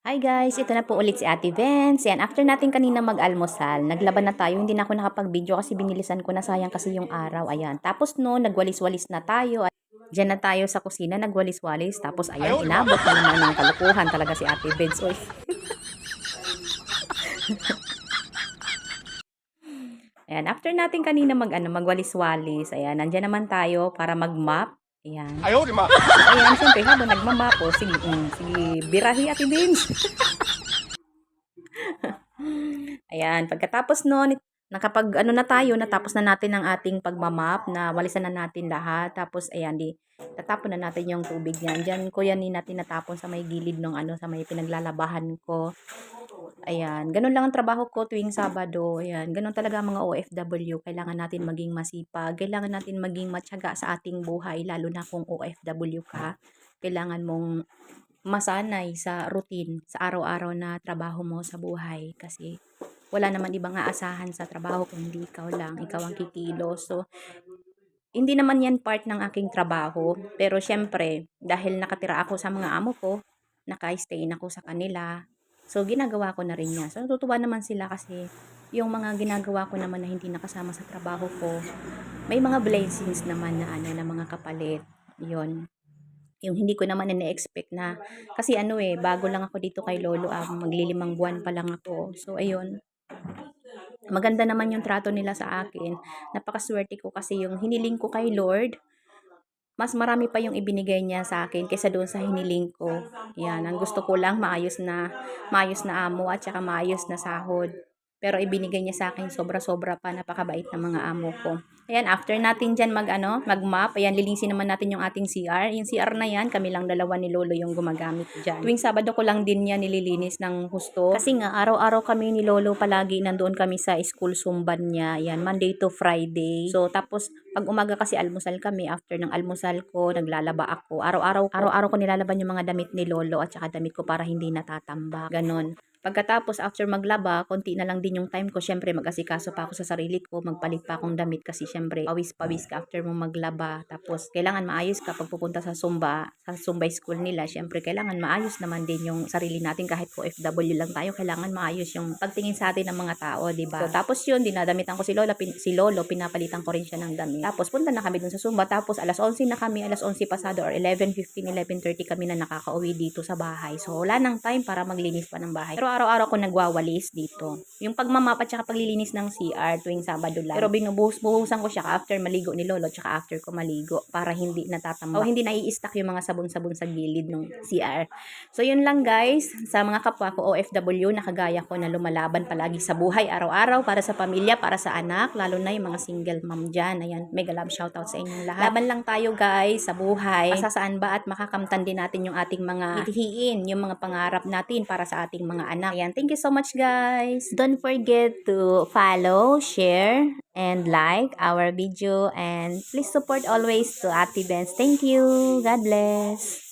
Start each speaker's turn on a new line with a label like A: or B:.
A: Hi guys, ito na po ulit si Ate Vince. Yan, after natin kanina mag-almusal, naglaban na tayo. Hindi na ako nakapag-video kasi binilisan ko na, sayang kasi yung araw. Ayan. Tapos no, nagwalis-walis na tayo. Diyan na tayo sa kusina, nagwalis-walis. Tapos ayan, inabot na naman ng kalukuhan talaga si Ate Vince. Oy. Ayan, after natin kanina magwalis-walis, ayan, nandiyan naman tayo para mag-map. Ayan.
B: Ayaw, di ma.
A: Ayan, syempre habang nagmamap, sige, sige, birahi Ate Vince. Ayan, pagkatapos nun, nakapag ano na tayo, natapos na natin ang ating pagmamap, na walisan na natin lahat. Tapos ayan, tatapon na natin yung tubig niyan. Diyan ko yan natin natapon sa may gilid ng sa may pinaglalabahan ko. Ayan, ganun lang ang trabaho ko tuwing Sabado. Ayan, ganun talaga ang mga OFW. Kailangan natin maging masipag, kailangan natin maging matyaga sa ating buhay, lalo na kung OFW ka. Kailangan mong masanay sa routine, sa araw-araw na trabaho mo sa buhay, kasi wala naman ibang aasahan sa trabaho kung hindi ikaw lang, ikaw ang kikilos. So, hindi naman yan part ng aking trabaho, pero syempre, dahil nakatira ako sa mga amo ko, naka-stay ako sa kanila, so ginagawa ko na rin yan. So, natutuwa naman sila kasi yung mga ginagawa ko naman na hindi nakasama sa trabaho ko, may mga blessings naman na na mga kapalit. Yun. Yung hindi ko naman na-expect na, kasi bago lang ako dito kay Lolo, maglilimang buwan pa lang ako. So, ayun, maganda naman yung trato nila sa akin. Napakaswerte ko kasi yung hiniling ko kay Lord, mas marami pa yung ibinigay niya sa akin kaysa doon sa hiniling ko. Yan, ang gusto ko lang maayos na amo at saka maayos na sahod. Pero ibinigay niya sa akin sobra-sobra pa, napakabait ng mga amo ko. Ayan, after natin dyan mag-map, ayan, lilinisin naman natin yung ating CR. Yung CR na yan, kami lang dalawa ni Lolo yung gumagamit dyan. Tuwing Sabado ko lang din yan nililinis ng husto. Kasi nga, araw-araw kami ni Lolo palagi nandoon kami sa school sumban niya. Ayan, Monday to Friday. So, tapos, pag umaga kasi almusal kami, after ng almusal ko, naglalaba ako. Araw-araw ko nilalaban yung mga damit ni Lolo at saka damit ko para hindi natatambak. Ganon. Pagkatapos, after maglaba, konti na lang din yung time ko. Syempre, mag-asikaso pa ako sa sarili ko, magpalit pa akong damit kasi syempre, pawis-pawis ka after mo maglaba. Tapos, kailangan maayos ka pag pupunta sa Zumba school nila. Syempre, kailangan maayos naman din yung sarili natin kahit po FW lang tayo. Kailangan maayos yung pagtingin sa atin ng mga tao, di ba? So, tapos yun, dinadamitan ko si Lolo, pinapalitan ko rin siya ng damit. Tapos, punta na kami dun sa Zumba. Tapos, alas 11 na kami, alas 11 pasado or 11:15, 11:30 kami na nakakauwi dito sa bahay. So, wala nang time para maglinis pa ng bahay. Pero araw-araw ko nagwawalis dito. Yung pagmamap at saka paglilinis ng CR tuwing Sabado lang. Pero binubuhusan ko siya after maligo ni Lolo at saka after ko maligo para hindi natatambak o hindi nai-stack yung mga sabon-sabon sa gilid ng CR. So yun lang guys, sa mga kapwa ko OFW na kagaya ko na lumalaban palagi sa buhay araw-araw para sa pamilya, para sa anak, lalo na yung mga single mom dyan. Ayan, mega love shoutout sa inyong lahat. Laban lang tayo guys sa buhay. Masasaan ba at makakamtan din natin yung ating mga hitihiin, yung mga pangarap natin para sa ating mga anak. Ayan, thank you so much guys. Don't forget to follow, share, and like our video, and please support always to Ate Benz. Thank you. God bless.